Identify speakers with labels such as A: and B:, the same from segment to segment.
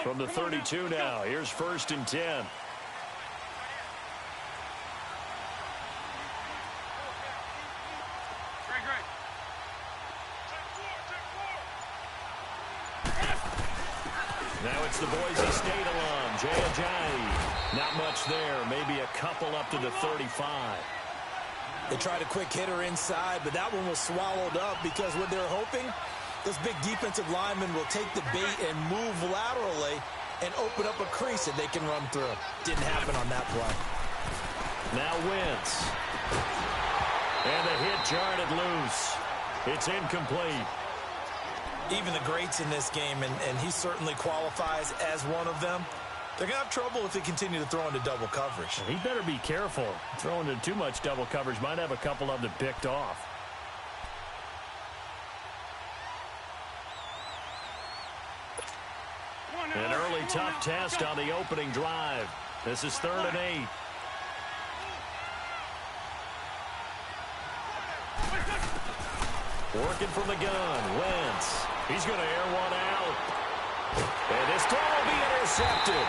A: From the 32 now, here's 1st and 10. Now it's the Boise State alum, Jay Ajayi. Not much there, maybe a couple up to the 35.
B: They tried a quick hitter inside, but that one was swallowed up because what they're hoping, those big defensive linemen will take the bait and move laterally and open up a crease that they can run through. Didn't happen on that play.
A: Now Wentz. And the hit jarred it loose. It's incomplete.
B: Even the greats in this game, and he certainly qualifies as one of them, they're going to have trouble if they continue to throw into double coverage.
A: He better be careful. Throwing into too much double coverage might have a couple of them picked off. An early tough test on the opening drive. This is 3rd and 8. Working from the gun, Wentz. He's going to air one out. And this throw will be intercepted.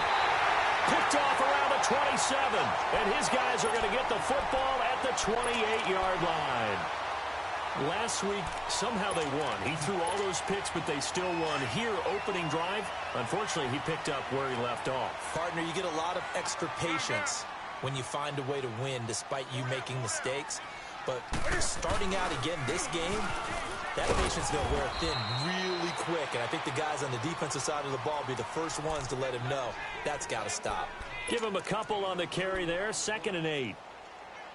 A: Picked off around the 27. And his guys are going to get the football at the 28-yard line. Last week, somehow they won. He threw all those picks, but they still won. Here, opening drive, unfortunately, he picked up where he left off.
B: Partner, you get a lot of extra patience when you find a way to win despite you making mistakes. But starting out again this game, that patience is going to wear thin really quick. And I think the guys on the defensive side of the ball will be the first ones to let him know that's got to stop.
A: Give him a couple on the carry there, 2nd and 8.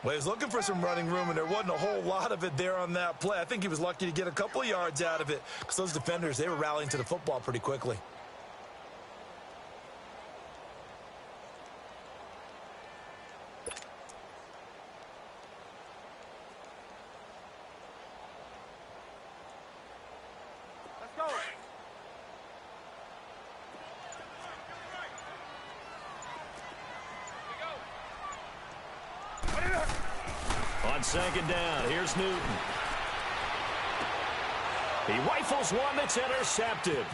B: Well, he was looking for some running room, and there wasn't a whole lot of it there on that play. I think he was lucky to get a couple of yards out of it because those defenders, they were rallying to the football pretty quickly.
A: On 2nd down, here's Newton. He rifles one that's intercepted.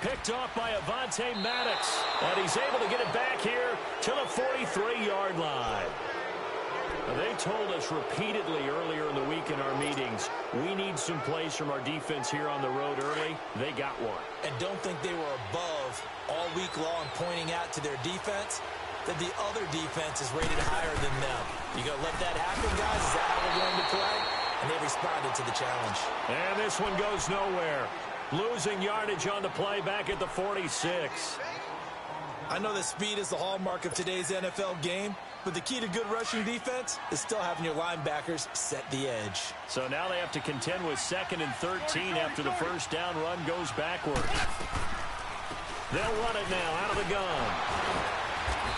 A: Picked off by Avonte Maddox. And he's able to get it back here to the 43-yard line. They told us repeatedly earlier in the week in our meetings, we need some plays from our defense here on the road early. They got one.
B: And don't think they were above all week long pointing out to their defense that the other defense is rated higher than them. You going to let that happen, guys? Is that how we're going to play? And they responded to the challenge.
A: And this one goes nowhere. Losing yardage on the play back at the 46.
B: I know that speed is the hallmark of today's NFL game, but the key to good rushing defense is still having your linebackers set the edge.
A: So now they have to contend with 2nd and 13 after the first down run goes backwards. They'll run it now out of the gun.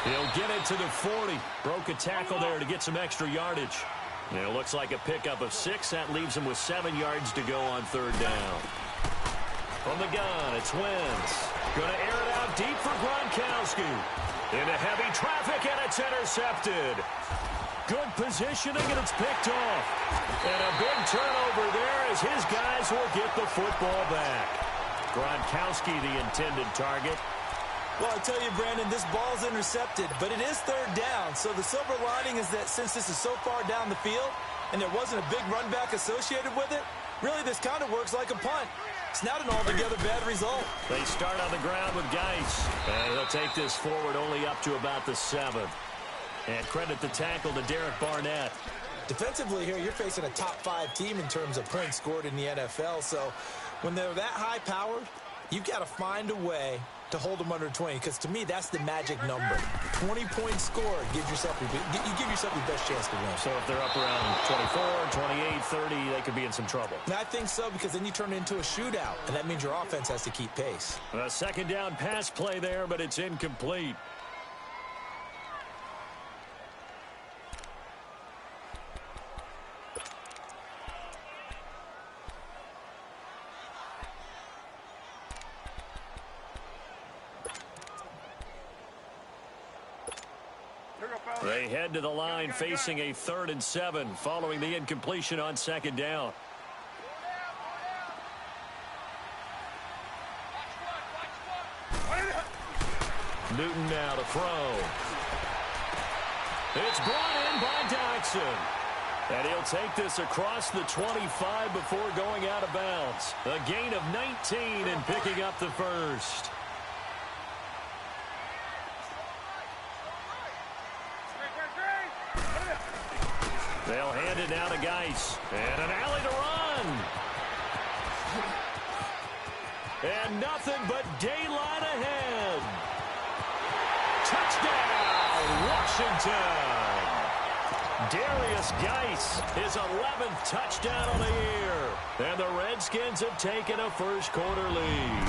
A: He'll get it to the 40. Broke a tackle there to get some extra yardage. And it looks like a pickup of 6. That leaves him with 7 yards to go on 3rd down. From the gun, it's Wentz. Going to air it out deep for Gronkowski. Into heavy traffic, and it's intercepted. Good positioning, and it's picked off. And a big turnover there as his guys will get the football back. Gronkowski, the intended target.
B: Well, I tell you, Brandon, this ball's intercepted, but it is 3rd down. So the silver lining is that since this is so far down the field and there wasn't a big run back associated with it, really this kind of works like a punt. It's not an altogether bad result.
A: They start on the ground with Geis. And he'll take this forward only up to about the 7. And credit the tackle to Derek Barnett.
B: Defensively here, you're facing a top 5 team in terms of points scored in the NFL. So when they're that high-powered, you've got to find a way to hold them under 20, because to me, that's the magic number. 20 points scored, you give yourself your best chance to win.
A: So if they're up around 24, 28, 30, they could be in some trouble.
B: And I think so, because then you turn it into a shootout, and that means your offense has to keep pace.
A: A 2nd down pass play there, but it's incomplete. They head to the line facing a 3rd and 7 following the incompletion on 2nd down. Newton now to throw. It's brought in by Jackson. And he'll take this across the 25 before going out of bounds. A gain of 19 and picking up the first. They'll hand it now to Geis. And an alley to run. And nothing but daylight ahead. Touchdown, Washington. Darius Geis, his 11th touchdown of the year. And the Redskins have taken a first-quarter lead.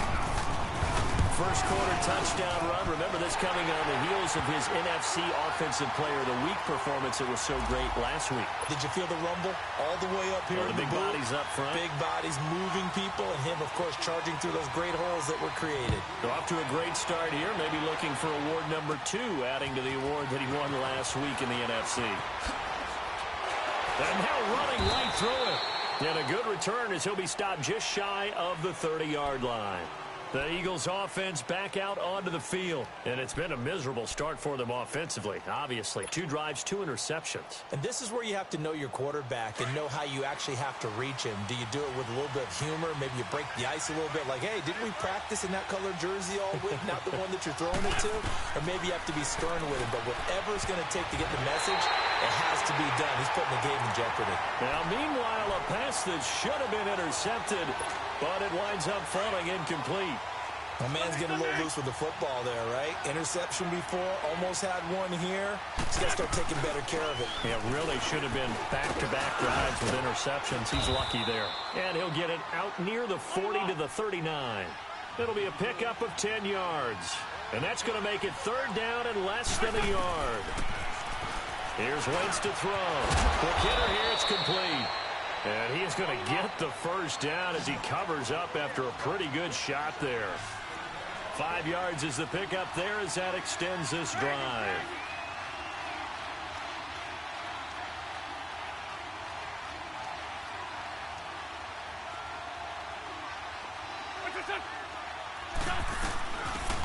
A: First-quarter touchdown run. Remember this coming on the heels of his NFC Offensive Player of the Week performance that was so great last week.
B: Did you feel the rumble all the way up here?
A: The big bodies up front.
B: Big bodies moving people, and him, of course, charging through those great holes that were created.
A: They're off to a great start here, maybe looking for award number 2, adding to the award that he won last week in the NFC. And now running right through it. And a good return as he'll be stopped just shy of the 30-yard line. The Eagles offense back out onto the field. And it's been a miserable start for them offensively, obviously. 2 drives, 2 interceptions.
B: And this is where you have to know your quarterback and know how you actually have to reach him. Do you do it with a little bit of humor? Maybe you break the ice a little bit like, hey, didn't we practice in that colored jersey all week, not the one that you're throwing it to? Or maybe you have to be stern with him. But whatever it's going to take to get the message, it has to be done. He's putting the game in jeopardy.
A: Now, meanwhile, a pass that should have been intercepted, but it winds up falling incomplete.
B: My man's getting a little loose with the football there, right? Interception before, almost had one here. He's got to start taking better care of it.
A: Yeah, really should have been back-to-back drives with interceptions. He's lucky there. And he'll get it out near the 40 to the 39. It'll be a pickup of 10 yards. And that's going to make it 3rd down and less than a yard. Here's Wentz to throw. Quick hitter here, it's complete. And he is going to get the first down as he covers up after a pretty good shot there. 5 yards is the pickup there as that extends this drive.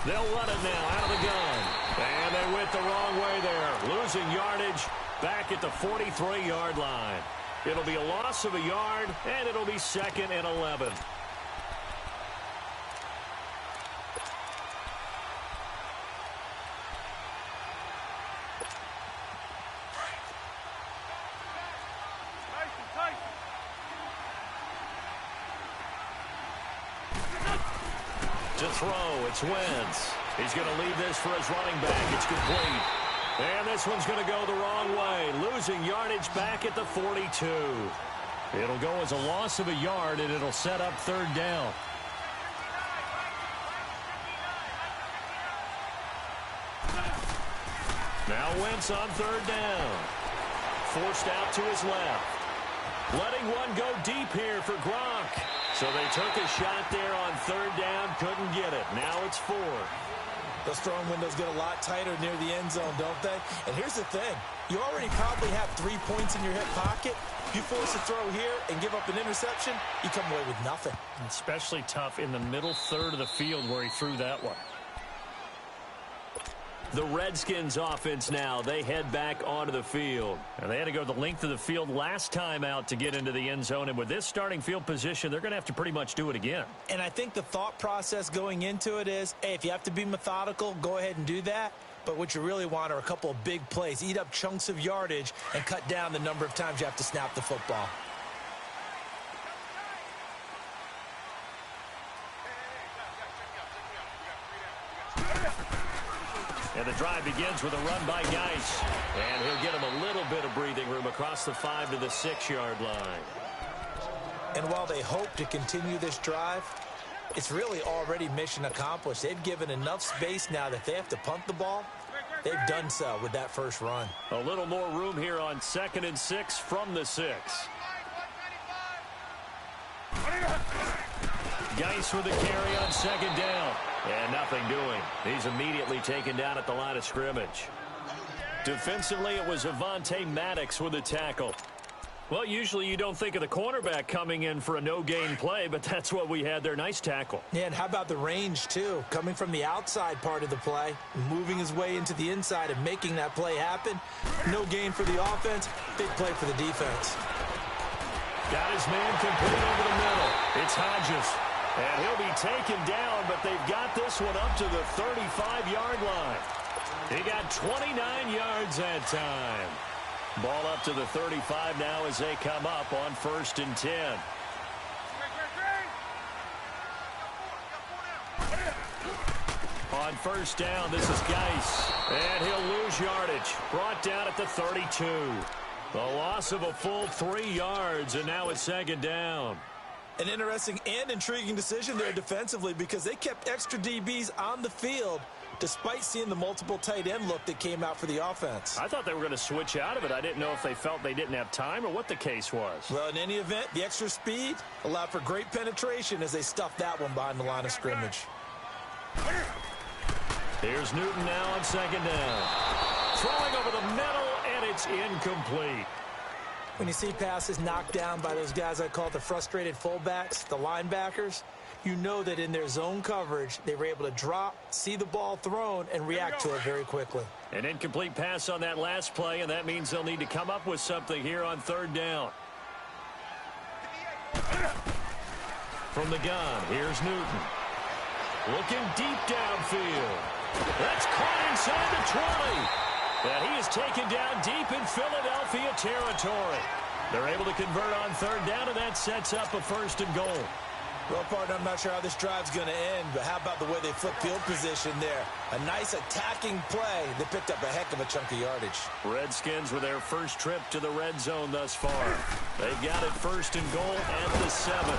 A: They'll run it now out of the gun. And they went the wrong way there. Losing yardage back at the 43-yard line. It'll be a loss of a yard, and it'll be 2nd and 11. To throw, it's Wentz. He's going to leave this for his running back. It's complete. And this one's going to go the wrong way. Losing yardage back at the 42. It'll go as a loss of a yard, and it'll set up 3rd down. Now Wentz on 3rd down. Forced out to his left. Letting one go deep here for Gronk. So they took a shot there on 3rd down, couldn't get it. Now it's 4.
B: Those throwing windows get a lot tighter near the end zone, don't they? And here's the thing. You already probably have 3 points in your hip pocket. You force a throw here and give up an interception, you come away with nothing.
A: Especially tough in the middle third of the field where he threw that one. The Redskins offense now, they head back onto the field. And they had to go the length of the field last time out to get into the end zone. And with this starting field position, they're going to have to pretty much do it again.
B: And I think the thought process going into it is, hey, if you have to be methodical, go ahead and do that. But what you really want are a couple of big plays. Eat up chunks of yardage and cut down the number of times you have to snap the football.
A: And the drive begins with a run by Geis. And he'll get him a little bit of breathing room across the 5 to the 6-yard line.
B: And while they hope to continue this drive, it's really already mission accomplished. They've given enough space now that they have to punt the ball. They've done so with that first run.
A: A little more room here on 2nd and 6 from the 6. Geis with a carry on 2nd down. And nothing doing. He's immediately taken down at the line of scrimmage. Defensively, it was Avonte Maddox with a tackle. Well, usually you don't think of the cornerback coming in for a no-gain play, but that's what we had there. Nice tackle.
B: Yeah, and how about the range, too? Coming from the outside part of the play, moving his way into the inside and making that play happen. No gain for the offense, big play for the defense.
A: Got his man complete over the middle. It's Hodges. And he'll be taken down, but they've got this one up to the 35-yard line. He got 29 yards that time. Ball up to the 35 now as they come up on 1st and 10. On 1st down, this is Geis. And he'll lose yardage. Brought down at the 32. The loss of a full 3 yards, and now it's 2nd down.
B: An interesting and intriguing decision there defensively because they kept extra DBs on the field despite seeing the multiple tight end look that came out for the offense.
A: I thought they were going to switch out of it. I didn't know if they felt they didn't have time or what the case was.
B: Well, in any event, the extra speed allowed for great penetration as they stuffed that one behind the line of scrimmage.
A: Here's Newton now on 2nd down. Throwing over the middle, and it's incomplete.
B: When you see passes knocked down by those guys I call the frustrated fullbacks, the linebackers, you know that in their zone coverage, they were able to drop, see the ball thrown, and react to it very quickly.
A: An incomplete pass on that last play, and that means they'll need to come up with something here on 3rd down. From the gun, here's Newton. Looking deep downfield. That's caught inside the 20. And he is taken down deep in Philadelphia territory. They're able to convert on 3rd down, and that sets up a 1st and goal.
B: Well, partner, I'm not sure how this drive's going to end, but how about the way they flip field position there? A nice attacking play that picked up a heck of a chunk of yardage.
A: Redskins with their first trip to the red zone thus far. They've got it 1st and goal at the 7.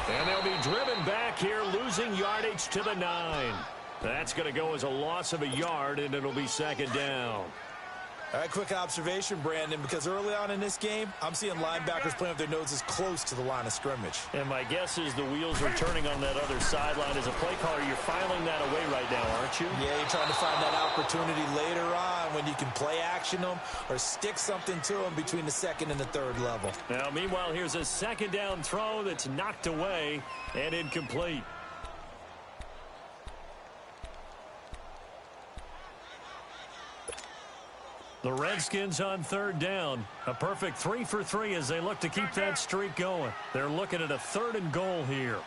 A: And they'll be driven back here, losing yardage to the 9. That's going to go as a loss of a yard, and it'll be 2nd down.
B: All right, quick observation, Brandon, because early on in this game, I'm seeing linebackers playing with their noses close to the line of scrimmage.
A: And my guess is the wheels are turning on that other sideline. As a play caller, you're filing that away right now, aren't you?
B: Yeah, you're trying to find that opportunity later on when you can play action them or stick something to them between the 2nd and the 3rd level.
A: Now, meanwhile, here's a 2nd down throw that's knocked away and incomplete. The Redskins on 3rd down. A perfect 3 for 3 as they look to keep that streak going. They're looking at a 3rd and goal here.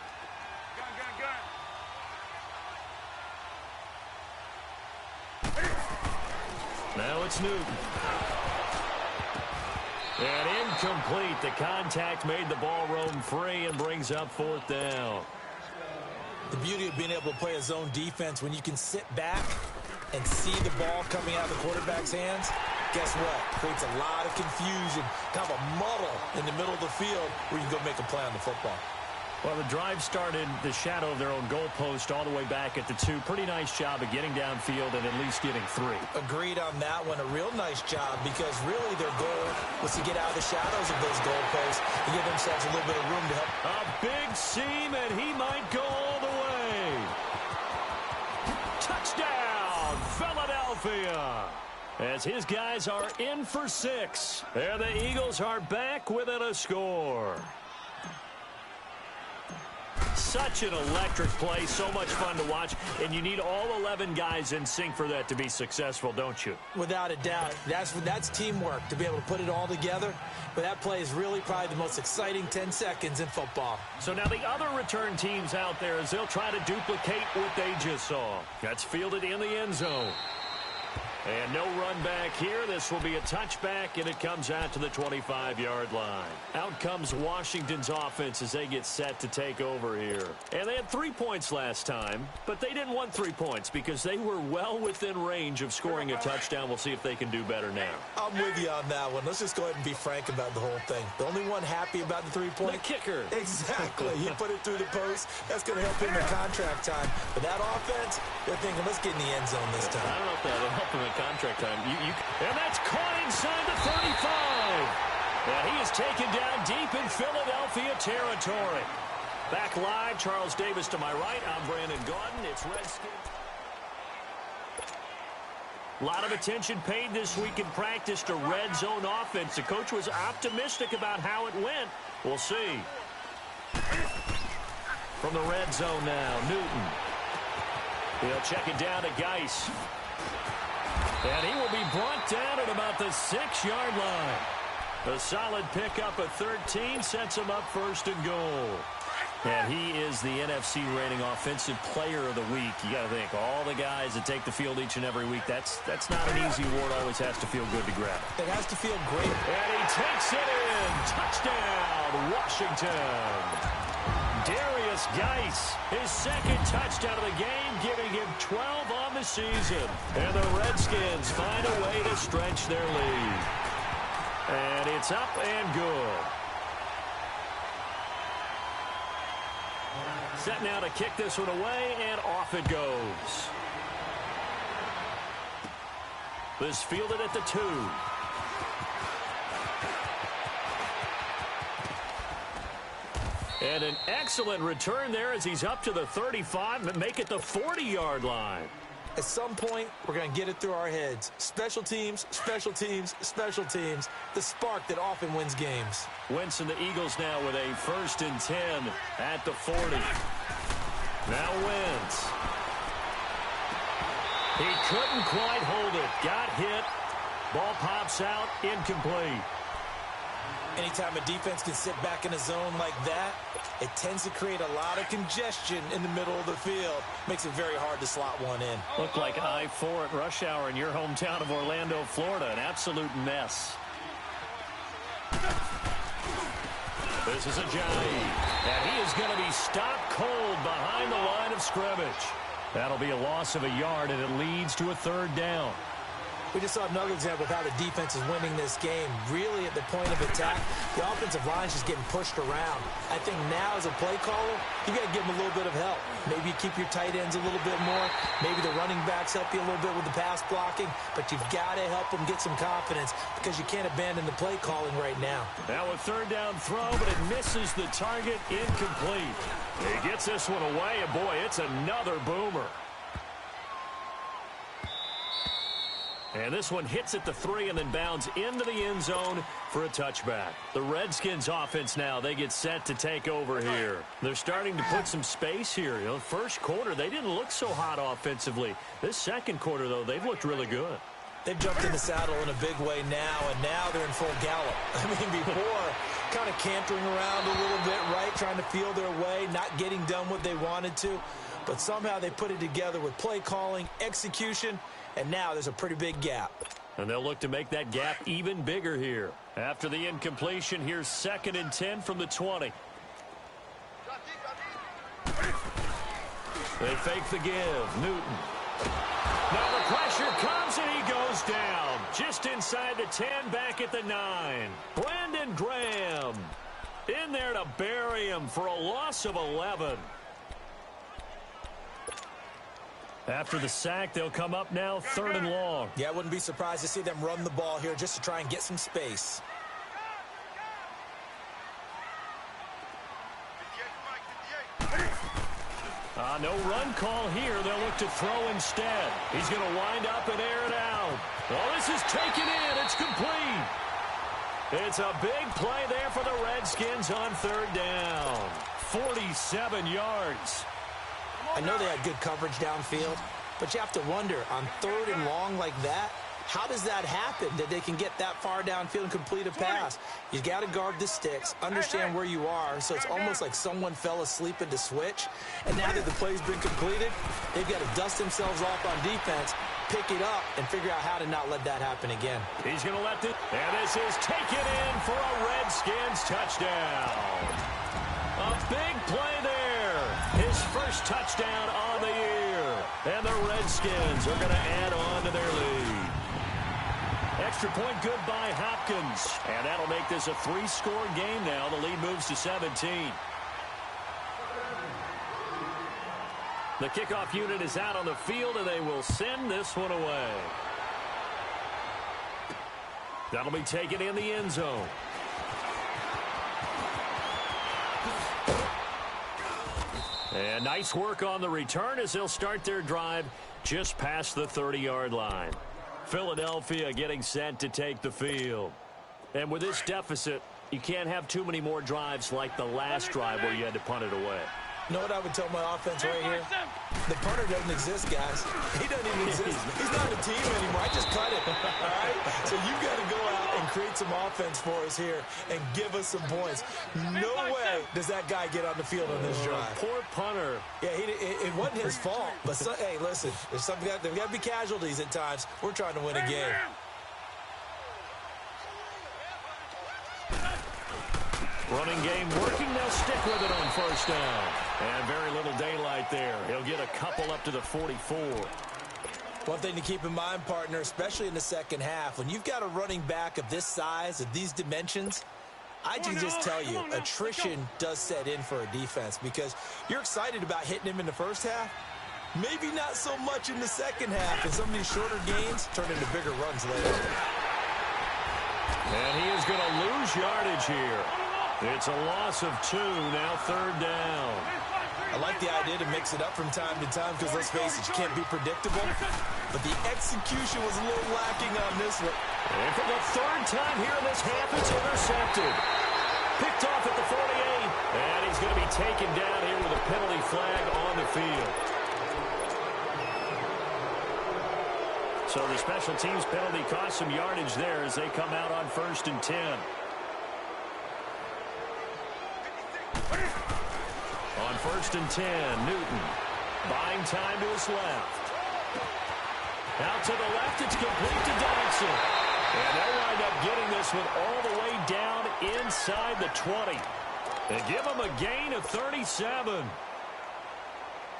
A: Now it's Newton. And incomplete. The contact made the ball roam free and brings up 4th down.
B: The beauty of being able to play a zone defense when you can sit back and see the ball coming out of the quarterback's hands, guess what? Creates a lot of confusion, kind of a muddle in the middle of the field where you can go make a play on the football.
A: Well, the drive started the shadow of their own goalpost all the way back at the 2. Pretty nice job of getting downfield and at least getting 3.
B: Agreed on that one. A real nice job because really their goal was to get out of the shadows of those goalposts and give themselves a little bit of room to help.
A: A big seam, and he might go all the way. Touchdown, Philadelphia. As his guys are in for 6. And the Eagles are back within a score. Such an electric play, so much fun to watch, and you need all 11 guys in sync for that to be successful, don't you?
B: Without a doubt. That's teamwork, to be able to put it all together. But that play is really probably the most exciting 10 seconds in football.
A: So now the other return teams out there as they'll try to duplicate what they just saw. That's fielded in the end zone. And no run back here. This will be a touchback, and it comes out to the 25-yard line. Out comes Washington's offense as they get set to take over here. And they had 3 points last time, but they didn't want 3 points because they were well within range of scoring a touchdown. We'll see if they can do better now.
B: I'm with you on that one. Let's just go ahead and be frank about the whole thing. The only one happy about the 3-point?
A: The kicker.
B: Exactly. You put it through the post. That's going to help him in contract time. But that offense, they're thinking, let's get in the end zone this time.
A: I don't know if that'll help him in contract time. And that's caught inside the 35. And he is taken down deep in Philadelphia territory. Back live, Charles Davis to my right. I'm Brandon Gaudin. It's Redskins. A lot of attention paid this week in practice to red zone offense. The coach was optimistic about how it went. We'll see. From the red zone now, Newton. He'll check it down to Geis. And he will be brought down at about the 6-yard line. A solid pickup at 13 sets him up first and goal. And he is the NFC rating offensive player of the week. You got to think, all the guys that take the field each and every week, that's not an easy award. Always has to feel good to grab.
B: It has to feel great.
A: And he takes it in. Touchdown, Washington. Darius Geis, his second touchdown of the game, giving him 12 on the season. And the Redskins find a way to stretch their lead. And it's up and good. Set now to kick this one away, and off it goes. This fielded at the 2. And an excellent return there as he's up to the 35 and make it the 40-yard line.
B: At some point, we're going to get it through our heads. Special teams, special teams, special teams. The spark that often wins games.
A: Wentz and the Eagles now with a 1st and 10 at the 40. Now Wentz. He couldn't quite hold it. Got hit. Ball pops out. Incomplete.
B: Anytime a defense can sit back in a zone like that, it tends to create a lot of congestion in the middle of the field. Makes it very hard to slot one in.
A: Looked like I-4 at rush hour in your hometown of Orlando, Florida. An absolute mess. This is Ajayi. And he is going to be stopped cold behind the line of scrimmage. That'll be a loss of a yard, and it leads to a 3rd down.
B: We just saw another example of how the defense is winning this game. Really, at the point of attack, the offensive line is just getting pushed around. I think now, as a play caller, you got to give them a little bit of help. Maybe you keep your tight ends a little bit more. Maybe the running backs help you a little bit with the pass blocking. But you've got to help them get some confidence because you can't abandon the play calling right now.
A: Now a 3rd down throw, but it misses the target. Incomplete. He gets this one away, and boy, it's another boomer. And this one hits at the 3 and then bounds into the end zone for a touchback. The Redskins offense now, they get set to take over here. They're starting to put some space here. You know, first quarter, they didn't look so hot offensively. This second quarter, though, they've looked really good.
B: They've jumped in the saddle in a big way now, and now they're in full gallop. I mean, before, kind of cantering around a little bit, right, trying to feel their way, not getting done what they wanted to. But somehow they put it together with play calling, execution, and now there's a pretty big gap.
A: And they'll look to make that gap even bigger here. After the incompletion, here's 2nd and 10 from the 20. They fake the give. Newton. Now the pressure comes, and he goes down. Just inside the 10, back at the 9. Brandon Graham in there to bury him for a loss of 11. After the sack, they'll come up now 3rd and long.
B: Yeah, I wouldn't be surprised to see them run the ball here just to try and get some space.
A: No run call here. They'll look to throw instead. He's going to wind up and air it out. Oh, this is taken in. It's complete. It's a big play there for the Redskins on 3rd down. 47 yards.
B: I know they had good coverage downfield, but you have to wonder, on 3rd and long like that, how does that happen, that they can get that far downfield and complete a pass? You got to guard the sticks, understand where you are, so it's almost like someone fell asleep at the switch, and now that the play's been completed, they've got to dust themselves off on defense, pick it up, and figure out how to not let that happen again.
A: He's going to let this, and this is taken in for a Redskins touchdown. A big play there. His first touchdown on the year. And the Redskins are going to add on to their lead. Extra point good by Hopkins. And that'll make this a 3-score game now. The lead moves to 17. The kickoff unit is out on the field, and they will send this one away. That'll be taken in the end zone. And nice work on the return as they'll start their drive just past the 30-yard line. Philadelphia getting set to take the field. And with this deficit, you can't have too many more drives like the last drive where you had to punt it away.
B: You know what I would tell my offense right here? The punter doesn't exist, guys. He doesn't even exist. He's not a team anymore. I just cut it, all right? So you've got to go out and create some offense for us here and give us some points. No way does that guy get on the field on this drive.
A: Poor punter.
B: Yeah, it wasn't his fault. But, hey, listen, there's got to be casualties at times. We're trying to win a game.
A: Running game working. They'll stick with it on first down. And very little daylight there. He'll get a couple up to the 44.
B: One thing to keep in mind, partner, especially in the second half, when you've got a running back of this size, of these dimensions, I can just tell you, attrition does set in for a defense because you're excited about hitting him in the first half. Maybe not so much in the second half, and some of these shorter gains turn into bigger runs later.
A: And he is going to lose yardage here. It's a loss of 2, now third down.
B: I like the idea to mix it up from time to time because, let's face it, you can't be predictable. But the execution was a little lacking on this one.
A: And for the third time here in this half, it's intercepted. Picked off at the 48. And he's going to be taken down here with a penalty flag on the field. So the special teams penalty cost some yardage there as they come out on 1st and 10. On 1st and 10, Newton buying time to his left. Out to the left, it's complete to Dodson. And they'll wind up getting this one all the way down inside the 20. They give him a gain of 37.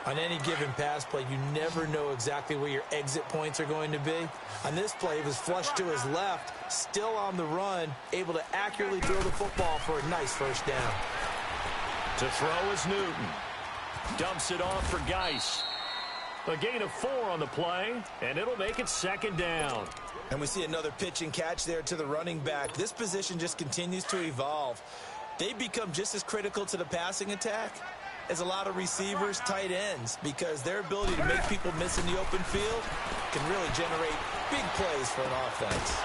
B: On any given pass play, you never know exactly where your exit points are going to be. On this play, it was flushed to his left, still on the run, able to accurately throw the football for a nice first down.
A: To throw is Newton. Dumps it off for Geis. A gain of 4 on the play, and it'll make it 2nd down.
B: And we see another pitch and catch there to the running back. This position just continues to evolve. They become just as critical to the passing attack as a lot of receivers, tight ends, because their ability to make people miss in the open field can really generate big plays for an offense.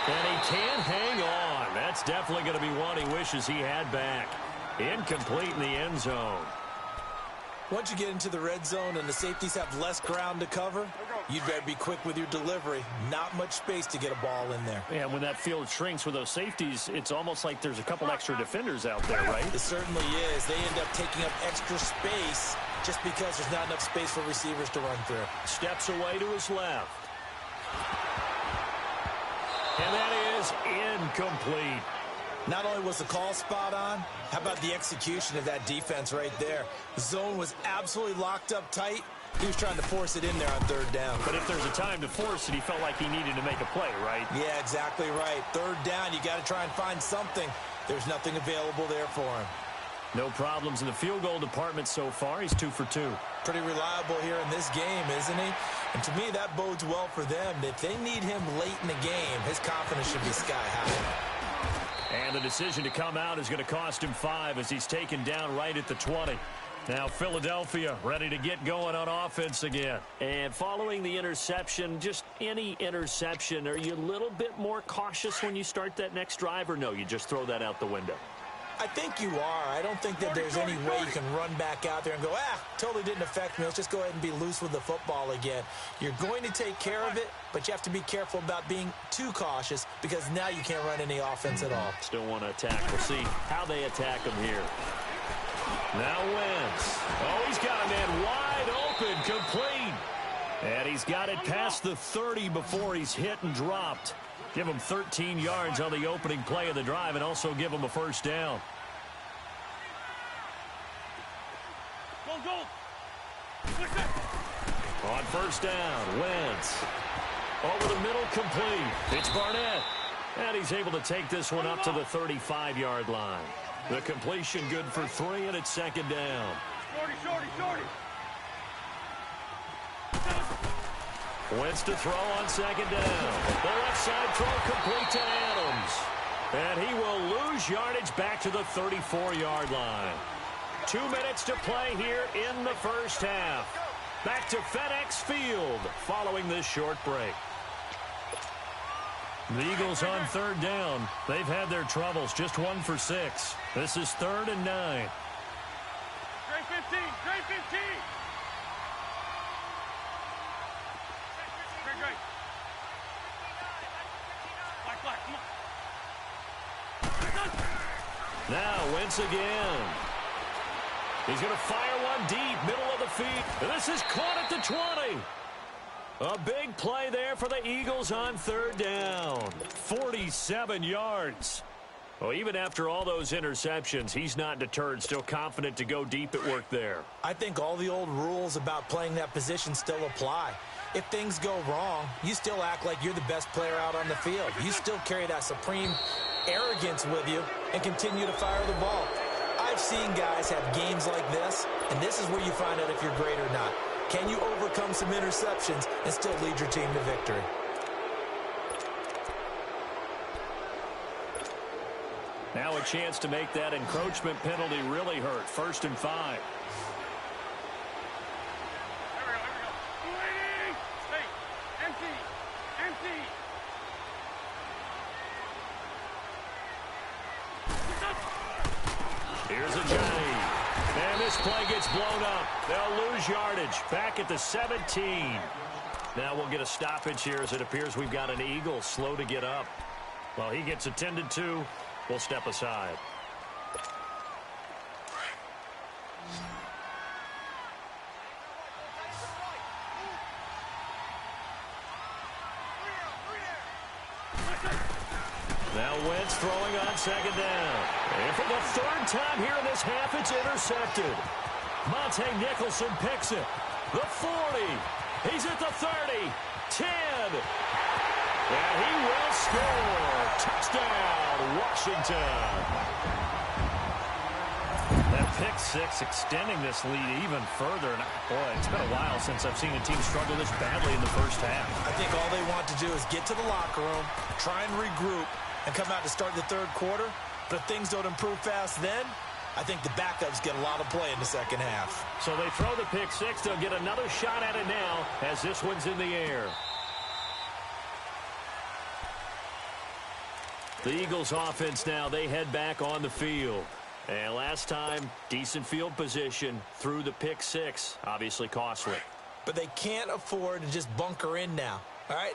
A: And he can't hang on. That's definitely going to be one he wishes he had back. Incomplete in the end zone.
B: Once you get into the red zone and the safeties have less ground to cover, you'd better be quick with your delivery. Not much space to get a ball in there.
A: Yeah, when that field shrinks with those safeties, it's almost like there's a couple extra defenders out there, right?
B: It certainly is. They end up taking up extra space just because there's not enough space for receivers to run through.
A: Steps away to his left. And that is incomplete.
B: Not only was the call spot on, how about the execution of that defense right there? The zone was absolutely locked up tight. He was trying to force it in there on 3rd down.
A: But if there's a time to force it, he felt like he needed to make a play, right?
B: Yeah, exactly right. 3rd down, you got to try and find something. There's nothing available there for him.
A: No problems in the field goal department so far. He's 2 for 2.
B: Pretty reliable here in this game, isn't he? And to me, that bodes well for them. If they need him late in the game, his confidence should be sky high.
A: And the decision to come out is going to cost him 5 as he's taken down right at the 20. Now Philadelphia ready to get going on offense again. And following the interception, just any interception, are you a little bit more cautious when you start that next drive, or no, you just throw that out the window?
B: I think you are. I don't think that there's any way you can run back out there and go, totally didn't affect me. Let's just go ahead and be loose with the football again. You're going to take care of it, but you have to be careful about being too cautious because now you can't run any offense at all.
A: Still want to attack. We'll see how they attack him here. Now Wentz. Oh, he's got a man wide open, complete. And he's got it past the 30 before he's hit and dropped. Give him 13 yards on the opening play of the drive and also give him a first down. On first down, Wentz. Over the middle, complete. It's Barnett. And he's able to take this one up to the 35-yard line. The completion good for 3, and it's 2nd down. Shorty. Wentz to throw on 2nd down. The left side throw complete to Adams. And he will lose yardage back to the 34-yard line. 2 minutes to play here in the first half. Back to FedEx Field following this short break. The Eagles on third down. They've had their troubles, just 1 for 6. This is 3rd and 9.
C: Trey 15, Trey 15. Great. Black, come on.
A: Now Wentz again. He's going to fire one deep, middle of the field. And this is caught at the 20. A big play there for the Eagles on third down. 47 yards. Well, even after all those interceptions, he's not deterred, still confident to go deep at work there.
B: I think all the old rules about playing that position still apply. If things go wrong, you still act like you're the best player out on the field. You still carry that supreme arrogance with you and continue to fire the ball. I've seen guys have games like this, and this is where you find out if you're great or not. Can you overcome some interceptions and still lead your team to victory?
A: Now a chance to make that encroachment penalty really hurt. 1st and 5. Here's a Johnny. And this play gets blown up. They'll lose yardage. Back at the 17. Now we'll get a stoppage here as it appears we've got an Eagle slow to get up. While he gets attended to, we'll step aside. Now Wentz throwing on 2nd down. And for the 3rd time here in this half, it's intercepted. Monte Nicholson picks it. The 40. He's at the 30. 10. And he will score. Touchdown, Washington. That pick 6 extending this lead even further. And boy, it's been a while since I've seen a team struggle this badly in the first half.
B: I think all they want to do is get to the locker room, try and regroup, and come out to start the 3rd quarter. But if things don't improve fast then, I think the backups get a lot of play in the 2nd half.
A: So they throw the pick 6. They'll get another shot at it now as this one's in the air. The Eagles offense now, they head back on the field. And last time, decent field position through the pick 6. Obviously costly.
B: But they can't afford to just bunker in now. All right,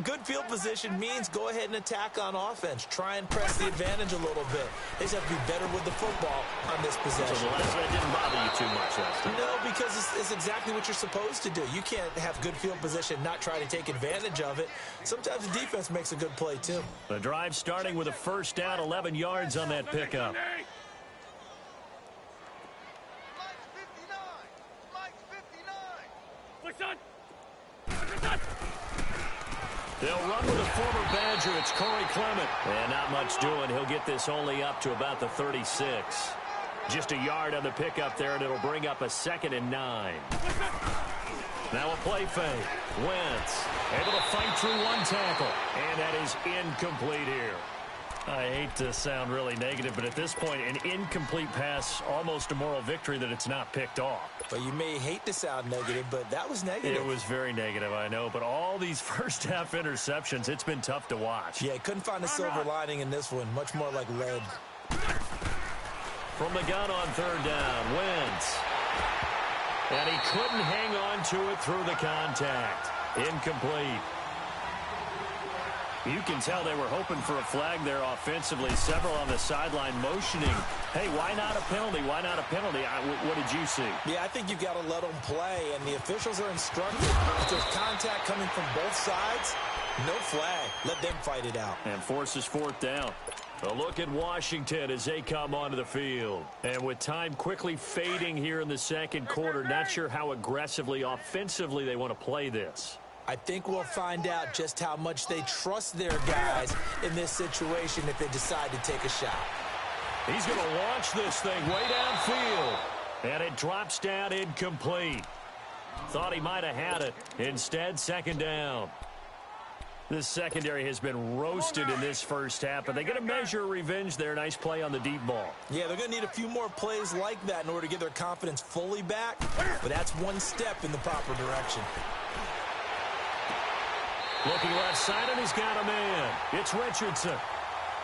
B: good field position means go ahead and attack on offense. Try and press the advantage a little bit. They just have to be better with the football on this possession.
A: So the last one didn't bother you too much last time.
B: No, because it's exactly what you're supposed to do. You can't have good field position, not try to take advantage of it. Sometimes the defense makes a good play, too.
A: The drive starting with a 1st down, 11 yards on that pickup. They'll run with a former Badger. It's Corey Clement. And not much doing. He'll get this only up to about the 36. Just a yard on the pickup there, and it'll bring up a 2nd and 9. Now a play fake. Wentz able to fight through one tackle. And that is incomplete here. I hate to sound really negative, but at this point, an incomplete pass, almost a moral victory that it's not picked off.
B: Well, you may hate to sound negative, but that was negative.
A: It was very negative, I know. But all these first half interceptions, it's been tough to watch.
B: Yeah, couldn't find a silver lining in this one. Much more like lead.
A: From the gun on 3rd down, Wentz. And he couldn't hang on to it through the contact. Incomplete. You can tell they were hoping for a flag there offensively. Several on the sideline motioning. Hey, why not a penalty? Why not a penalty? What did you see?
B: Yeah, I think you've got to let them play, and the officials are instructed. If there's contact coming from both sides, no flag. Let them fight it out.
A: And forces 4th down. A look at Washington as they come onto the field. And with time quickly fading here in the 2nd quarter, not sure how aggressively, offensively they want to play this.
B: I think we'll find out just how much they trust their guys in this situation if they decide to take a shot.
A: He's going to launch this thing way downfield. And it drops down incomplete. Thought he might have had it. Instead, 2nd down. This secondary has been roasted in this first half, but they get a measure of revenge there. Nice play on the deep ball.
B: Yeah, they're going to need a few more plays like that in order to get their confidence fully back, but that's one step in the proper direction.
A: Looking left side, and he's got a man. It's Richardson.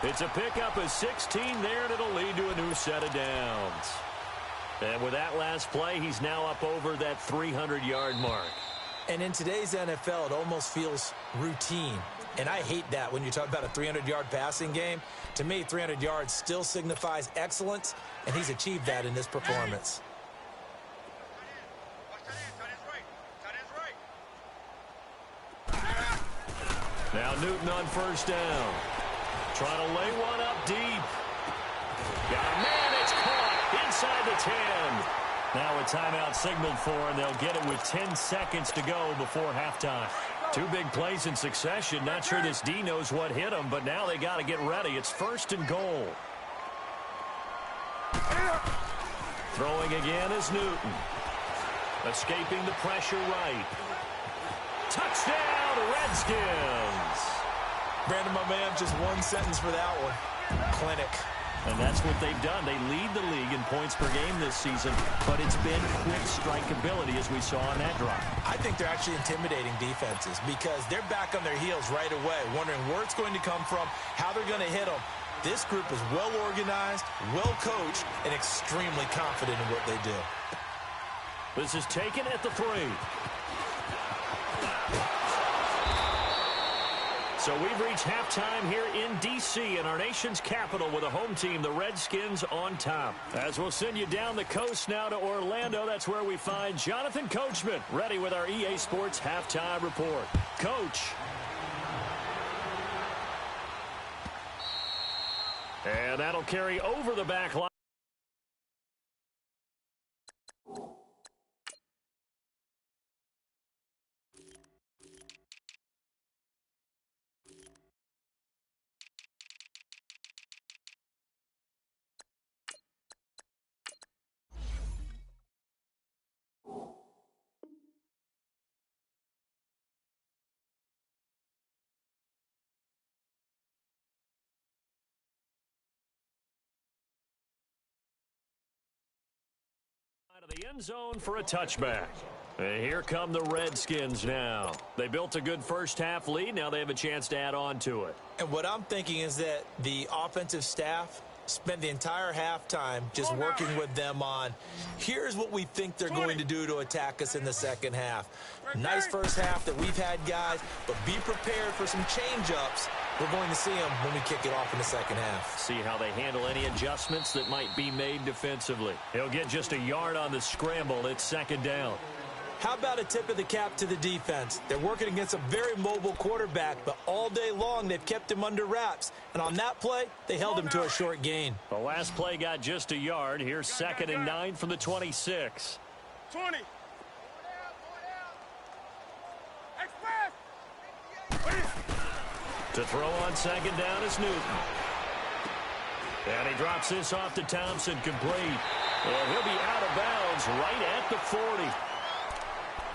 A: It's a pickup of 16 there, and it'll lead to a new set of downs. And with that last play, he's now up over that 300-yard mark.
B: And in today's NFL, it almost feels routine. And I hate that when you talk about a 300-yard passing game. To me, 300 yards still signifies excellence, and he's achieved that in this performance.
A: Now Newton on first down. Trying to lay one up deep. Got a man, it's caught inside the 10. Now a timeout signaled for, and they'll get it with 10 seconds to go before halftime. Two big plays in succession. Not sure this D knows what hit him, but now they got to get ready. It's first and goal. Throwing again is Newton. Escaping the pressure right. Touchdown, Redskins.
B: Brandon, my man, just one sentence for that one. Clinic.
A: And that's what they've done. They lead the league in points per game this season, but it's been quick strikeability as we saw on that drive.
B: I think they're actually intimidating defenses because they're back on their heels right away, wondering where it's going to come from, how they're going to hit them. This group is well organized, well coached, and extremely confident in what they do.
A: This is taken at the 3. So we've reached halftime here in D.C. in our nation's capital with a home team, the Redskins, on top. As we'll send you down the coast now to Orlando, that's where we find Jonathan Coachman, ready with our EA Sports halftime report. Coach. And that'll carry over the back line. Of the end zone for a touchback. And here come the Redskins now. They built a good first half lead. Now they have a chance to add on to it.
B: And what I'm thinking is that the offensive staff spent the entire halftime just working with them on, here's what we think they're going to do to attack us in the second half. Nice first half that we've had, guys, but be prepared for some change-ups. We're going to see them when we kick it off in the second half.
A: See how they handle any adjustments that might be made defensively. He'll get just a yard on the scramble. It's second down.
B: How about a tip of the cap to the defense? They're working against a very mobile quarterback, but all day long they've kept him under wraps. And on that play, they held him to a short gain.
A: The last play got just a yard. Here's second and 9 from the 26.
C: 20.
A: To throw on second down is Newton. And he drops this off to Thompson, complete. And he'll be out of bounds right at the 40.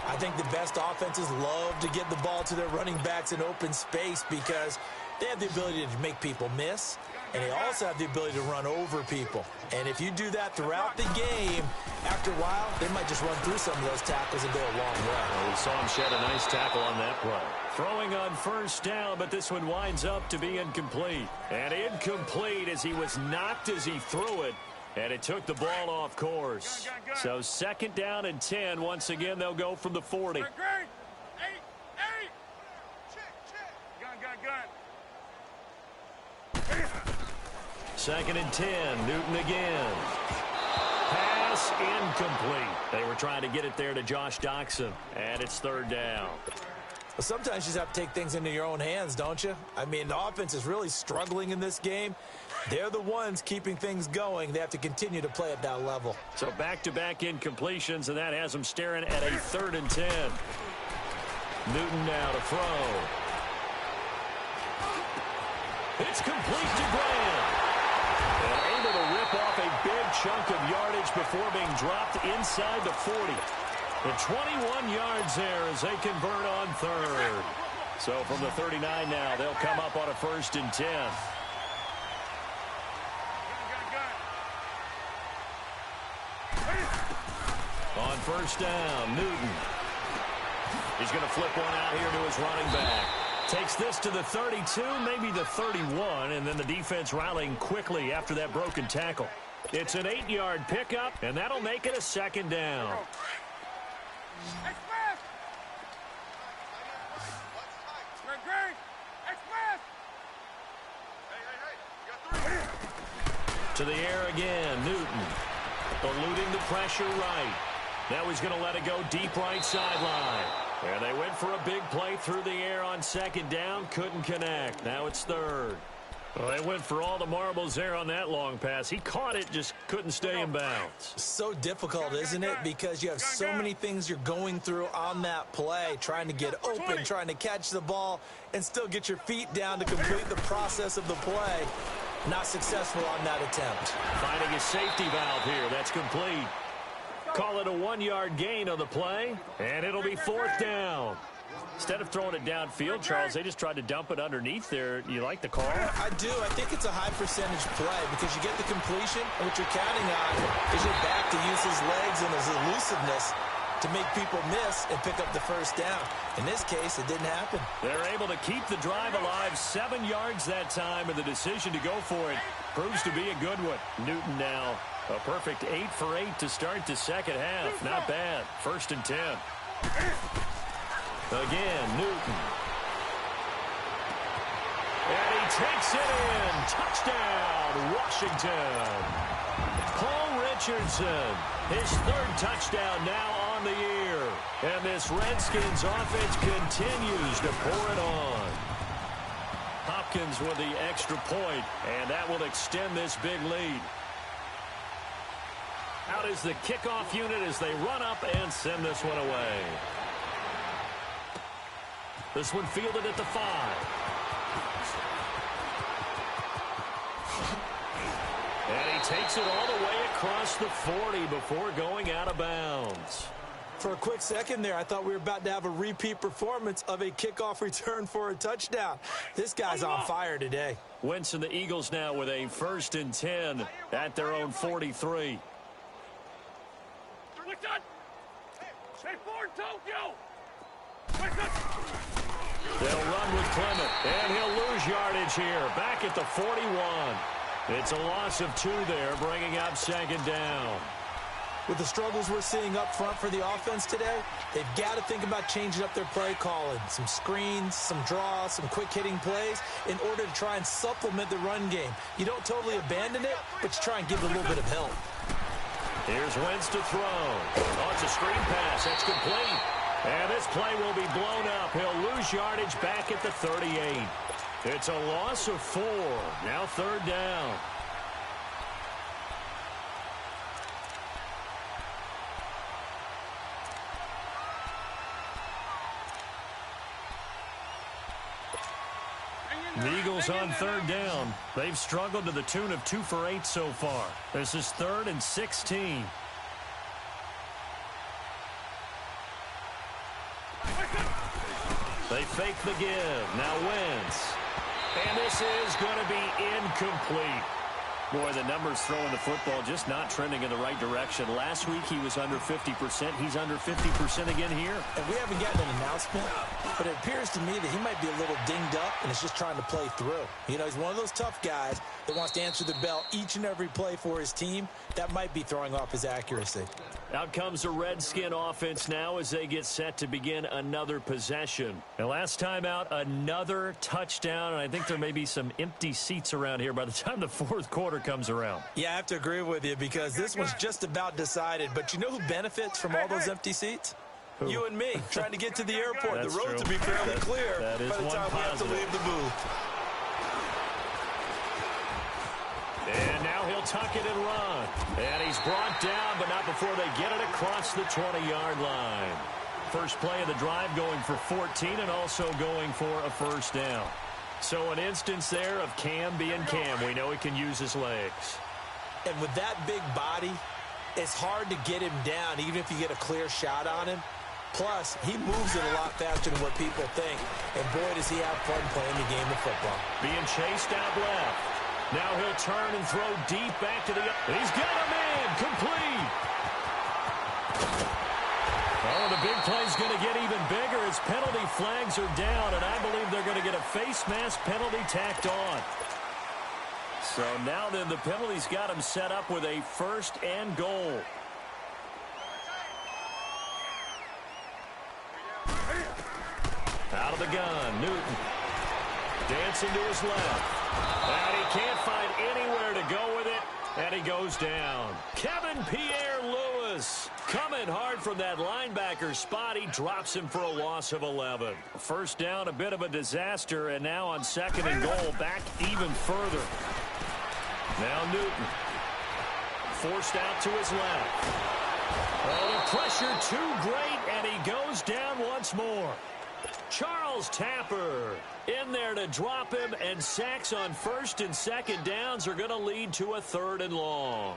B: I think the best offenses love to get the ball to their running backs in open space because they have the ability to make people miss, and they also have the ability to run over people. And if you do that throughout the game, after a while, they might just run through some of those tackles and go a long way.
A: Well, we saw him shed a nice tackle on that play. Throwing on first down, but this one winds up to be incomplete. And incomplete as he was knocked as he threw it. And it took the ball off course. So second down and 10. Once again, they'll go from the 40.
C: Gun.
A: Second and 10. Newton again. Pass incomplete. They were trying to get it there to Josh Doxson. And it's third down.
B: Well, sometimes you just have to take things into your own hands, don't you? I mean, the offense is really struggling in this game. They're the ones keeping things going. They have to continue to play at that level.
A: So back-to-back incompletions, and that has them staring at a third and 10. Newton now to throw. It's complete to Graham. And able to rip off a big chunk of yardage before being dropped inside the 40. And 21 yards there as they convert on third. So from the 39 now, they'll come up on a first and 10. On first down, Newton. He's going to flip one out here to his running back. Takes this to the 32, maybe the 31, and then the defense rallying quickly after that broken tackle. It's an 8-yard pickup, and that'll make it a second down. To the air again, Newton. Eluding the pressure right. Now he's going to let it go deep right sideline. And they went for a big play through the air on second down. Couldn't connect. Now it's third. Well, they went for all the marbles there on that long pass. He caught it, just couldn't stay in bounds.
B: So difficult, isn't it? Because you have so many things you're going through on that play, trying to get open, trying to catch the ball, and still get your feet down to complete the process of the play. Not successful on that attempt.
A: Finding a safety valve here. That's complete. Call it a 1-yard gain on the play, and it'll be fourth down. Instead of throwing it downfield, Charles, they just tried to dump it underneath there. You like the call?
B: I do. I think it's a high percentage play because you get the completion, and what you're counting on is your back to use his legs and his elusiveness to make people miss and pick up the first down. In this case, it didn't happen.
A: They're able to keep the drive alive, 7 yards that time, and the decision to go for it proves to be a good one. Newton now a perfect 8 for 8 to start the second half. Not bad. 1st and 10. Again, Newton. And he takes it in. Touchdown, Washington. Paul Richardson, his 3rd touchdown now on the year. And this Redskins offense continues to pour it on. Hopkins with the extra point, and that will extend this big lead. Out is the kickoff unit as they run up and send this one away. This one fielded at the 5. And he takes it all the way across the 40 before going out of bounds.
B: For a quick second there, I thought we were about to have a repeat performance of a kickoff return for a touchdown. This guy's on fire today.
A: Wentz and the Eagles now with a 1st and 10 at their own 43. They'll run with Clement, and he'll lose yardage here. Back at the 41. It's a loss of 2 there, bringing up second down.
B: With the struggles we're seeing up front for the offense today, they've got to think about changing up their play calling. Some screens, some draws, some quick-hitting plays in order to try and supplement the run game. You don't totally abandon it, but you try and give it a little bit of help.
A: Here's Wentz to throw. Oh, it's a screen pass. That's complete. And this play will be blown up. He'll lose yardage back at the 38. It's a loss of 4. Now 3rd down. The Eagles on 3rd down. They've struggled to the tune of 2 for 8 so far. This is 3rd and 16. They fake the give. Now Wentz. And this is going to be incomplete. Boy, the numbers throwing the football just not trending in the right direction. Last week he was under 50%. He's under 50% again here.
B: And we haven't gotten an announcement, but it appears to me that he might be a little dinged up and is just trying to play through. You know, he's one of those tough guys that wants to answer the bell each and every play for his team. That might be throwing off his accuracy.
A: Out comes the Redskin offense now as they get set to begin another possession. And last time out, another touchdown, and I think there may be some empty seats around here by the time the 4th quarter comes around.
B: Yeah, I have to agree with you because this one's just about decided. But you know who benefits from all those empty seats? Who? You and me, trying to get to the airport. The roads will be fairly clear by the time we have to leave the booth.
A: And now he'll tuck it and run. And he's brought down, but not before they get it across the 20-yard line. First play of the drive going for 14 and also going for a 1st down. So an instance there of Cam being Cam. We know he can use his legs.
B: And with that big body, it's hard to get him down, even if you get a clear shot on him. Plus, he moves it a lot faster than what people think. And boy, does he have fun playing the game of football.
A: Being chased out left. Now he'll turn and throw deep back to the... He's got him in. Complete. Oh, the big play's going to get even bigger as penalty flags are down, and I believe they're going to get a face mask penalty tacked on. So now then the penalty's got him set up with a 1st and goal. Out of the gun, Newton. Dancing to his left. And he can't find anywhere to go with it, and he goes down. Kevin Pierre-Louis coming hard from that linebacker spot. He drops him for a loss of 11. First down, a bit of a disaster, and now on 2nd and goal, back even further. Now Newton. Forced out to his left. Oh, the pressure too great, and he goes down once more. Charles Tapper in there to drop him, and sacks on 1st and 2nd downs are going to lead to a 3rd and long.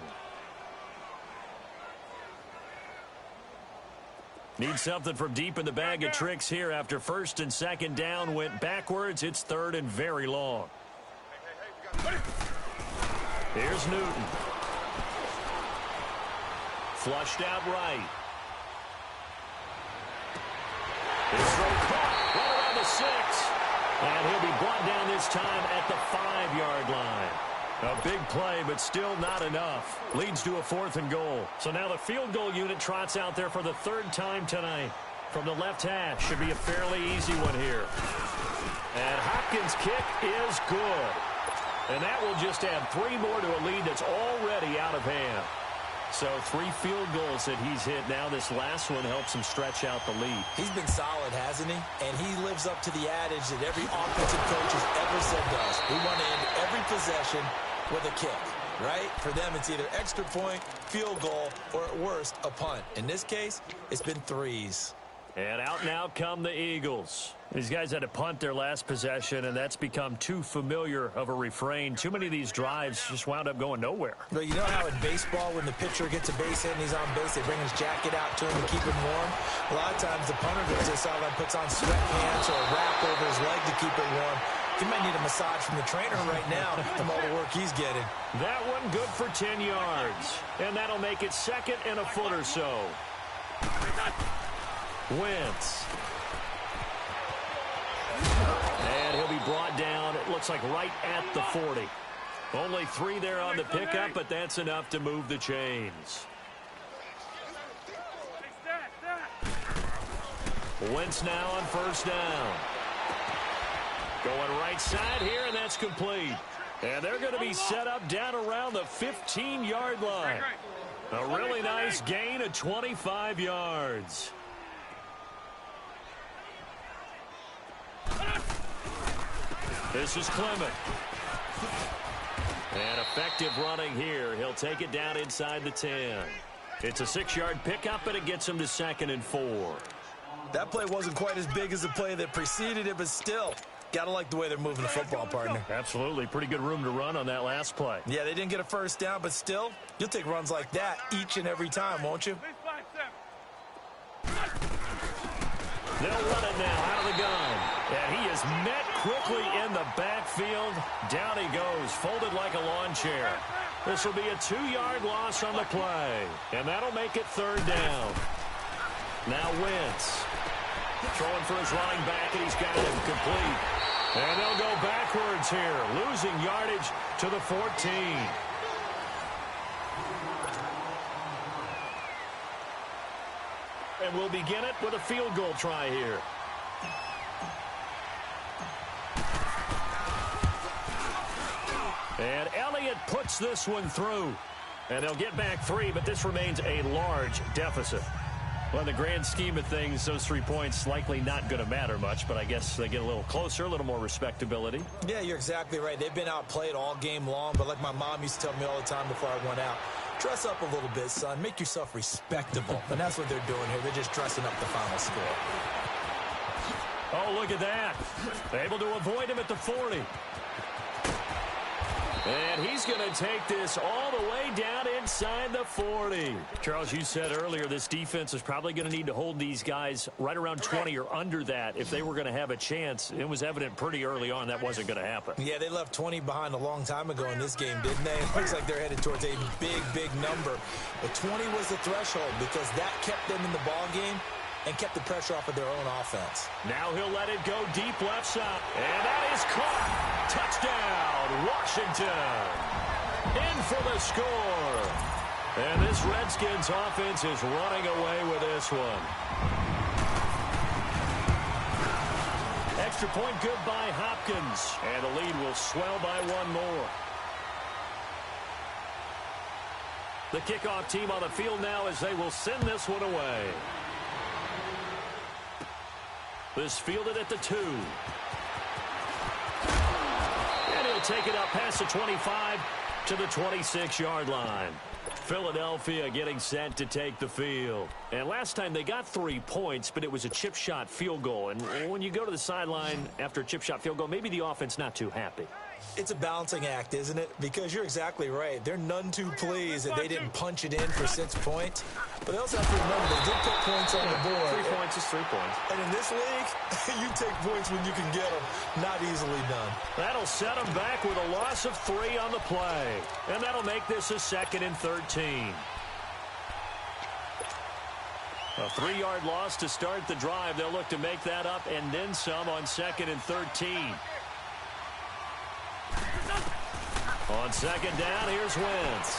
A: Need something from deep in the bag of tricks here after 1st and 2nd down went backwards. It's 3rd and very long. Here's Newton. Flushed out right. His throw caught right around the 6. And he'll be brought down this time at the 5-yard line. A big play, but still not enough. Leads to a 4th and goal. So now the field goal unit trots out there for the 3rd time tonight. From the left hash, should be a fairly easy one here. And Hopkins' kick is good. And that will just add 3 more to a lead that's already out of hand. So 3 field goals that he's hit now. This last one helps him stretch out the lead.
B: He's been solid, hasn't he? And he lives up to the adage that every offensive coach has ever said to us. We want to end every possession with a kick, right? For them, it's either extra point, field goal, or at worst, a punt. In this case, it's been 3s.
A: And out now come the Eagles. These guys had to punt their last possession, and that's become too familiar of a refrain. Too many of these drives just wound up going nowhere.
B: Well, you know how in baseball, when the pitcher gets a base hit and he's on base, they bring his jacket out to him to keep him warm? A lot of times the punter goes this sideline, puts on sweatpants or a wrap over his leg to keep it warm. He might need a massage from the trainer right now from all the work he's getting.
A: That one good for 10 yards. And that'll make it 2nd and a foot or so. Wentz. And he'll be brought down, it looks like right at the 40. Only 3 there on the pickup, but that's enough to move the chains. Wentz now on 1st down. Going right side here, and that's complete. And they're going to be set up down around the 15-yard line. A really nice gain of 25 yards. This is Clement. And effective running here. He'll take it down inside the 10. It's a 6-yard pickup, but it gets him to 2nd and 4.
B: That play wasn't quite as big as the play that preceded it, but still, gotta like the way they're moving the football, partner.
A: Absolutely. Pretty good room to run on that last play.
B: Yeah, they didn't get a 1st down, but still, you'll take runs like that each and every time, won't you?
A: They'll run it now out of the gun. And he is met quickly in the backfield. Down he goes, folded like a lawn chair. This will be a 2-yard loss on the play. And that'll make it 3rd down. Now Wentz. Throwing for his running back, and he's got him complete. And they'll go backwards here, losing yardage to the 14. And we'll begin it with a field goal try here. And Elliott puts this one through. And they'll get back 3, but this remains a large deficit. Well, in the grand scheme of things, those 3 points likely not going to matter much, but I guess they get a little closer, a little more respectability.
B: Yeah, you're exactly right. They've been outplayed all game long, but like my mom used to tell me all the time before I went out, dress up a little bit, son. Make yourself respectable. And that's what they're doing here. They're just dressing up the final score.
A: Oh, look at that. Able to avoid him at the 40. And he's going to take this all the way down inside the 40. Charles, you said earlier this defense is probably going to need to hold these guys right around 20 or under that if they were going to have a chance. It was evident pretty early on that wasn't going to happen.
B: Yeah, they left 20 behind a long time ago in this game, didn't they? It looks like they're headed towards a big, big number. But 20 was the threshold because that kept them in the ball game and kept the pressure off of their own offense.
A: Now he'll let it go deep left side. And that is caught. Touchdown, Washington. In for the score. And this Redskins offense is running away with this one. Extra point good by Hopkins. And the lead will swell by one more. The kickoff team on the field now as they will send this one away. This fielded at the 2. And he'll take it up past the 25 to the 26-yard line. Philadelphia getting set to take the field. And last time they got 3 points, but it was a chip shot field goal. And when you go to the sideline after a chip shot field goal, maybe the offense not too happy.
B: It's a balancing act, isn't it? Because you're exactly right. They're none too pleased that they didn't punch it in for 6 points. But they also have to remember they did put points on the board.
A: 3 points is 3 points.
B: And in this league, you take points when you can get them. Not easily done.
A: That'll set them back with a loss of 3 on the play. And that'll make this a 2nd and 13. A 3-yard loss to start the drive. They'll look to make that up and then some on 2nd and 13. On 2nd down, here's Wentz.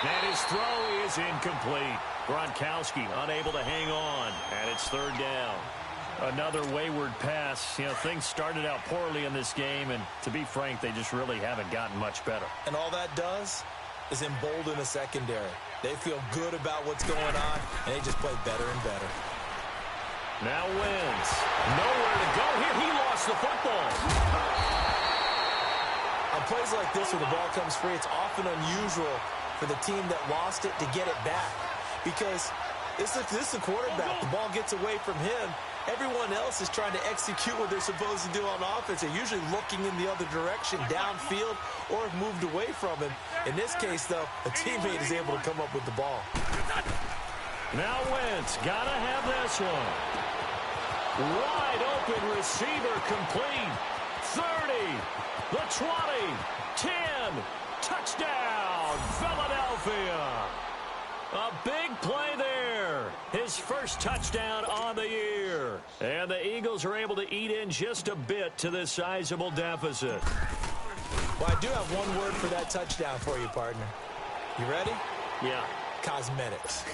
A: And his throw is incomplete. Gronkowski unable to hang on, and it's 3rd down. Another wayward pass. You know, things started out poorly in this game, and to be frank, they just really haven't gotten much better.
B: And all that does is embolden the secondary. They feel good about what's going on, and they just play better and better.
A: Now Wentz. Nowhere to go here. He lost the football.
B: On plays like this where the ball comes free, it's often unusual for the team that lost it to get it back. Because this is a quarterback. The ball gets away from him. Everyone else is trying to execute what they're supposed to do on offense. They're usually looking in the other direction, downfield, or have moved away from him. In this case, though, a teammate is able to come up with the ball.
A: Now Wentz, gotta have this one. Wide open receiver complete. 30, the 20, 10, touchdown, Philadelphia. A big play there. His first touchdown on the year. And the Eagles are able to eat in just a bit to this sizable deficit.
B: Well, I do have one word for that touchdown for you, partner. You ready?
A: Yeah.
B: Cosmetics.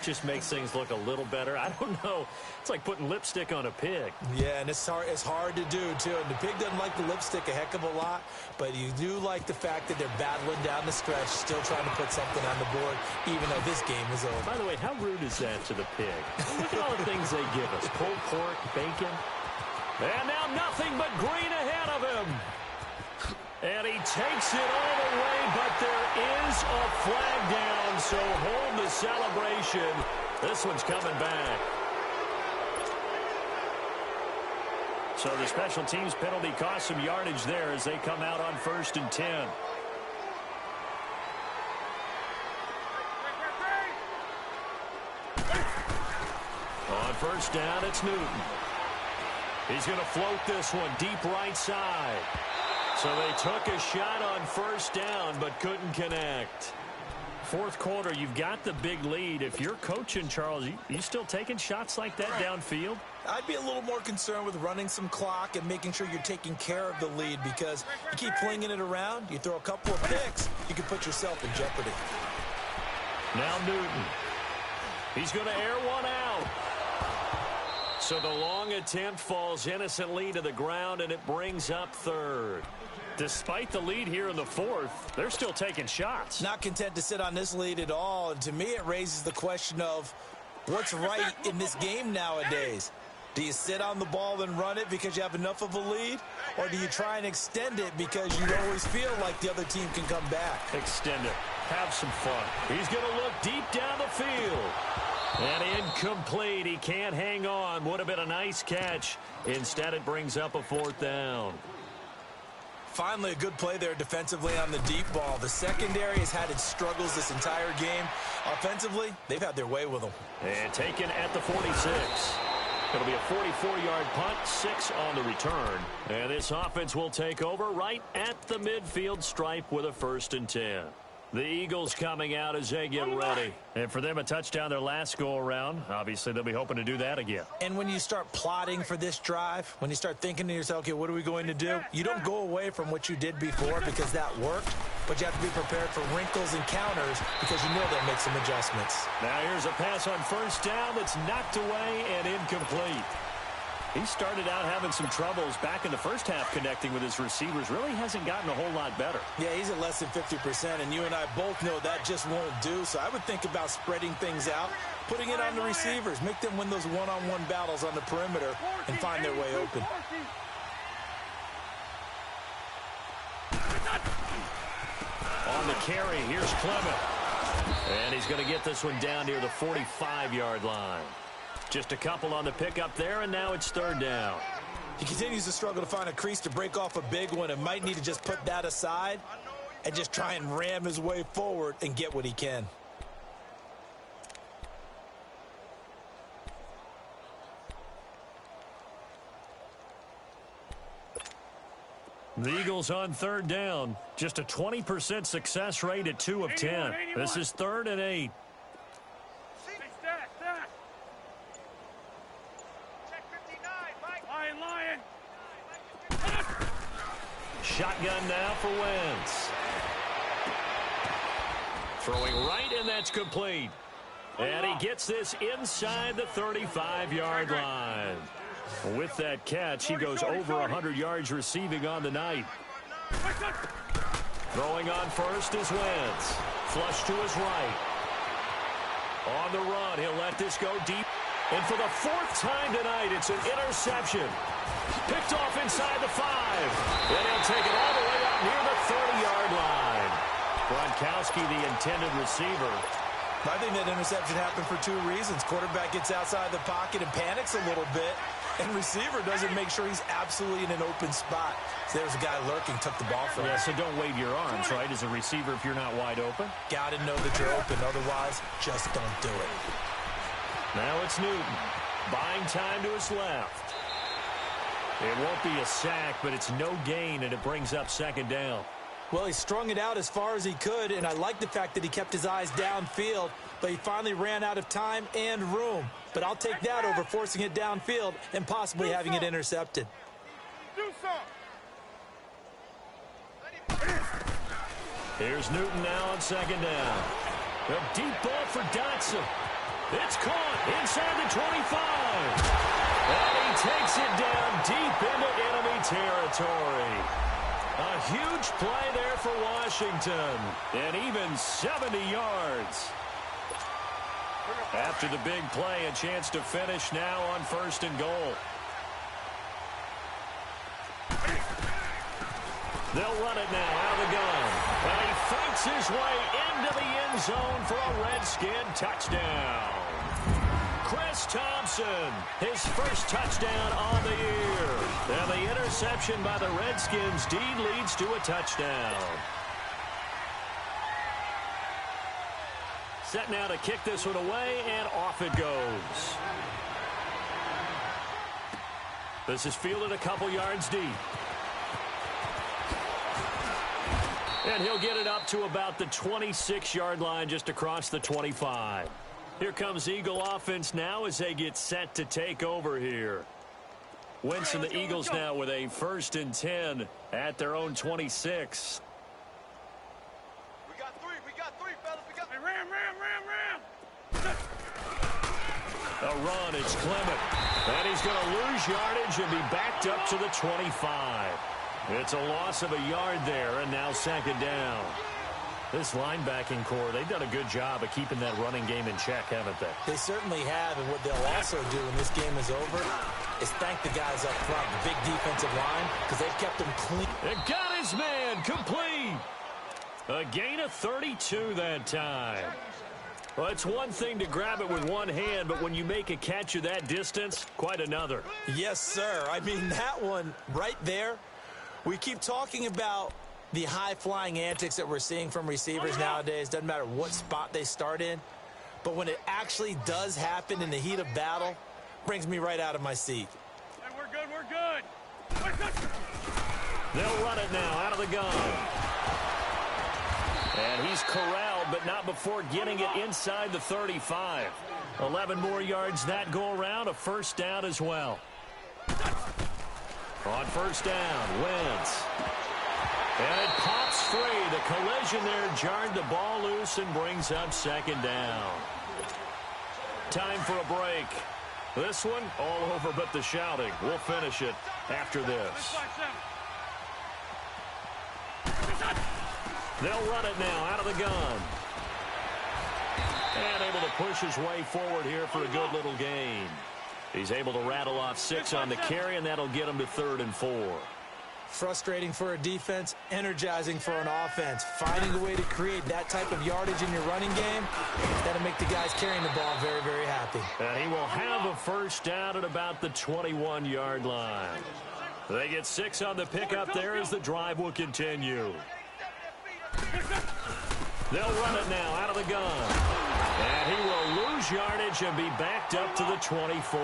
A: Just makes things look a little better. I don't know. It's like putting lipstick on a pig.
B: Yeah, and it's hard to do, too. And the pig doesn't like the lipstick a heck of a lot, but you do like the fact that they're battling down the stretch, still trying to put something on the board, even though this game is over.
A: By the way, how rude is that to the pig? Look at all the things they give us. Pulled pork, bacon. And now nothing but green ahead of him. And he takes it all the way, but there is a flag down, so hold the celebration. This one's coming back. So the special teams penalty cost some yardage there as they come out on 1st and 10. On 1st down, it's Newton. He's going to float this one deep right side. So they took a shot on 1st down, but couldn't connect. 4th quarter, you've got the big lead. If you're coaching, Charles, you still taking shots like that downfield?
B: I'd be a little more concerned with running some clock and making sure you're taking care of the lead, because you keep flinging it around, you throw a couple of picks, you can put yourself in jeopardy.
A: Now Newton. He's going to air one out. So the long attempt falls innocently to the ground, and it brings up 3rd. Despite the lead here in the 4th, they're still taking shots.
B: Not content to sit on this lead at all. And to me, it raises the question of what's right in this game nowadays. Do you sit on the ball and run it because you have enough of a lead? Or do you try and extend it because you always feel like the other team can come back?
A: Extend it. Have some fun. He's going to look deep down the field. And incomplete. He can't hang on. Would have been a nice catch. Instead, it brings up a 4th down.
B: Finally, a good play there defensively on the deep ball. The secondary has had its struggles this entire game. Offensively, they've had their way with them.
A: And taken at the 46. It'll be a 44-yard punt, 6 on the return. And this offense will take over right at the midfield stripe with a 1st and 10. The Eagles coming out as they get ready. And for them, a touchdown their last go-around. Obviously, they'll be hoping to do that again.
B: And when you start plotting for this drive, when you start thinking to yourself, okay, what are we going to do? You don't go away from what you did before because that worked, but you have to be prepared for wrinkles and counters because you know they'll make some adjustments.
A: Now here's a pass on first down that's knocked away and incomplete. He started out having some troubles back in the first half connecting with his receivers. Really hasn't gotten a whole lot better.
B: Yeah, he's at less than 50%, and you and I both know that just won't do. So I would think about spreading things out, putting it on the receivers, make them win those one-on-one battles on the perimeter and find their way open.
A: On the carry, here's Clement. And he's going to get this one down near the 45-yard line. Just a couple on the pickup there, and now it's third down.
B: He continues to struggle to find a crease to break off a big one and might need to just put that aside and just try and ram his way forward and get what he can.
A: The Eagles on third down. Just a 20% success rate at 2 of 10. This is 3rd and 8. Shotgun now for Wentz. Throwing right, and that's complete. And he gets this inside the 35-yard line. With that catch, he goes over 100 yards receiving on the night. Throwing on first is Wentz. Flush to his right. On the run, he'll let this go deep. And for the 4th time tonight, it's an interception. Picked off inside the 5. And he'll take it all the way up near the 30-yard line. Gronkowski, the intended receiver.
B: I think that interception happened for 2 reasons. Quarterback gets outside the pocket and panics a little bit. And receiver doesn't make sure he's absolutely in an open spot. So there's a guy lurking, took the ball from him.
A: Yeah, so don't wave your arms, right, as a receiver if you're not wide open.
B: Got to know that you're open. Otherwise, just don't do it.
A: Now it's Newton. Buying time to his left. It won't be a sack, but it's no gain, and it brings up 2nd down.
B: Well, he strung it out as far as he could, and I like the fact that he kept his eyes downfield, but he finally ran out of time and room. But I'll take that over forcing it downfield and possibly having it intercepted.
A: Here's Newton now on 2nd down. A deep ball for Dotson. It's caught inside the 25. And he takes it down deep into enemy territory. A huge play there for Washington. And even 70 yards. After the big play, a chance to finish now on 1st and goal. They'll run it now out of the gun. And he fakes his way into the end zone for a Redskin touchdown. Chris Thompson, his first touchdown on the year. And the interception by the Redskins deed leads to a touchdown. Set now to kick this one away, and off it goes. This is fielded a couple yards deep. And he'll get it up to about the 26-yard line just across the 25. Here comes Eagle offense now as they get set to take over here. Wentz and the Eagles now with a 1st and 10 at their own 26.
C: We got three, fellas. We got ram.
A: A run, it's Clement. And he's going to lose yardage and be backed up to the 25. It's a loss of a yard there, and now 2nd down. This linebacking core, they've done a good job of keeping that running game in check, haven't they?
B: They certainly have, and what they'll also do when this game is over is thank the guys up front, the big defensive line, because they've kept them clean.
A: And got his man complete. A gain of 32 that time. Well, it's one thing to grab it with one hand, but when you make a catch of that distance, quite another.
B: Yes, sir. I mean, that one right there, we keep talking about the high-flying antics that we're seeing from receivers nowadays. Doesn't matter what spot they start in. But when it actually does happen in the heat of battle, brings me right out of my seat.
C: Hey, we're good.
A: They'll run it now out of the gun. And he's corralled, but not before getting it inside the 35. 11 more yards that go around, a first down as well. On first down, Wentz. And it pops free. The collision there jarred the ball loose and brings up second down. Time for a break. This one all over but the shouting. We'll finish it after this. They'll run it now out of the gun. And able to push his way forward here for a good little gain. He's able to rattle off 6 on the carry, and that'll get him to 3rd and 4.
B: Frustrating for a defense, energizing for an offense. Finding a way to create that type of yardage in your running game, that'll make the guys carrying the ball very, very happy.
A: And he will have a first down at about the 21-yard line. They get 6 on the pickup there as the drive will continue. They'll run it now out of the gun. And he will lose yardage and be backed up to the 24.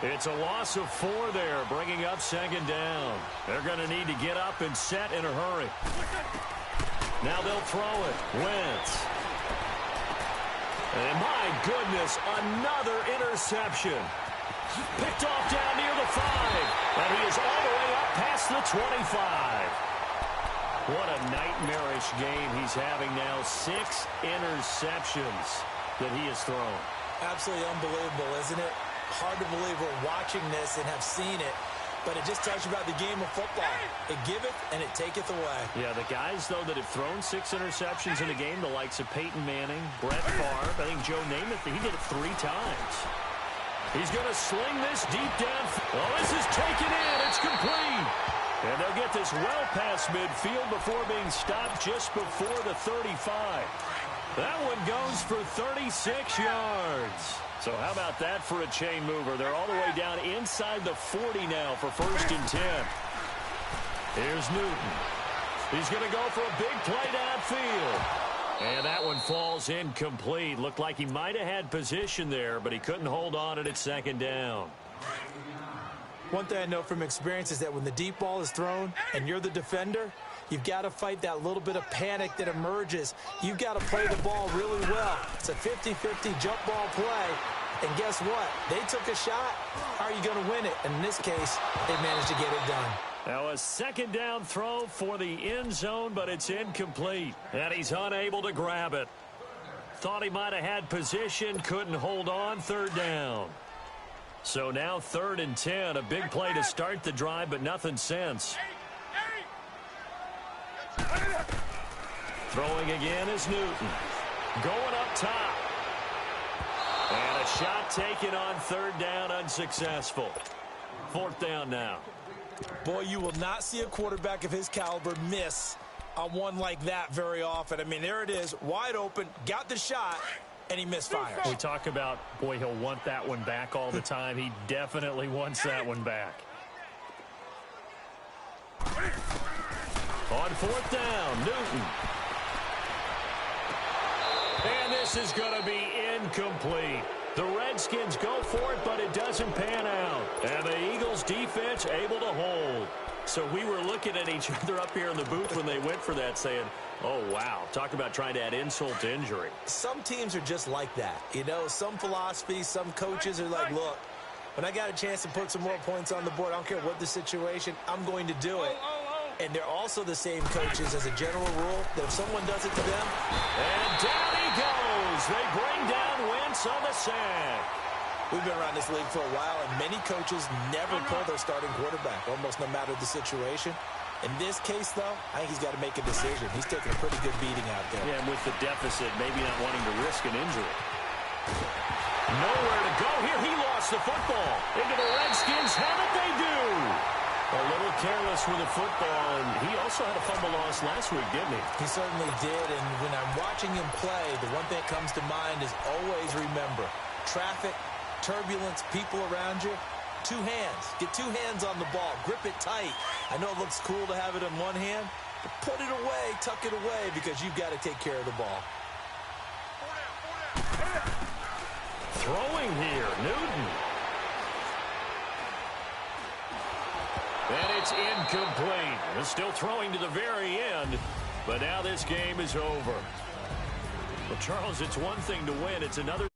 A: It's a loss of 4 there, bringing up second down. They're going to need to get up and set in a hurry. Now they'll throw it. Wentz. And my goodness, another interception. Picked off down near the 5. And he is all the way up past the 25. What a nightmarish game he's having now. 6 interceptions that he has thrown.
B: Absolutely unbelievable, isn't it? Hard to believe we're watching this and have seen it, but it just tells you about the game of football. It giveth and it taketh away.
A: Yeah, the guys, though, that have thrown 6 interceptions in a game, the likes of Peyton Manning, Brett Favre, I think Joe Namath, he did it 3 times. He's going to sling this deep down. Oh, this is taken in. It's complete. And they'll get this well past midfield before being stopped just before the 35. That one goes for 36 yards. So how about that for a chain mover? They're all the way down inside the 40 now for 1st and 10. Here's Newton. He's going to go for a big play downfield. And that one falls incomplete. Looked like he might have had position there, but he couldn't hold on at 2nd down.
B: One thing I know from experience is that when the deep ball is thrown and you're the defender, you've got to fight that little bit of panic that emerges. You've got to play the ball really well. It's a 50-50 jump ball play. And guess what? They took a shot. How are you going to win it? And in this case, they managed to get it done.
A: Now a 2nd down throw for the end zone, but it's incomplete. And he's unable to grab it. Thought he might have had position, couldn't hold on. 3rd down. So now 3rd and 10. A big play to start the drive, but nothing since. Throwing again is Newton. Going up top. And a shot taken on 3rd down, unsuccessful. 4th down now.
B: Boy, you will not see a quarterback of his caliber miss on one like that very often. I mean, there it is, wide open, got the shot, and he misfires.
A: We talk about, boy, he'll want that one back all the time. He definitely wants that one back. On 4th down, Newton. And this is going to be incomplete. The Redskins go for it, but it doesn't pan out. And the Eagles defense able to hold. So we were looking at each other up here in the booth when they went for that saying, oh, wow, talk about trying to add insult to injury.
B: Some teams are just like that. You know, some philosophies, some coaches are like, look, when I got a chance to put some more points on the board, I don't care what the situation, I'm going to do it. And they're also the same coaches as a general rule that if someone does it to them.
A: And down he goes. They bring down Wentz on the sack.
B: We've been around this league for a while, and many coaches never pull their starting quarterback, almost no matter the situation. In this case, though, I think he's got to make a decision. He's taking a pretty good beating out there.
A: Yeah, and with the deficit, maybe not wanting to risk an injury. Nowhere to go here. He lost the football. Into the Redskins. How did they do? A little careless with the football, and he also had a fumble loss last week, didn't he?
B: He certainly did, and when I'm watching him play, the one thing that comes to mind is always remember, traffic, turbulence, people around you, 2 hands. Get 2 hands on the ball. Grip it tight. I know it looks cool to have it in one hand, but put it away, tuck it away, because you've got to take care of the ball.
A: Throwing here, Newton. And it's incomplete. It's still throwing to the very end. But now this game is over. Well, Charles, it's one thing to win. It's another.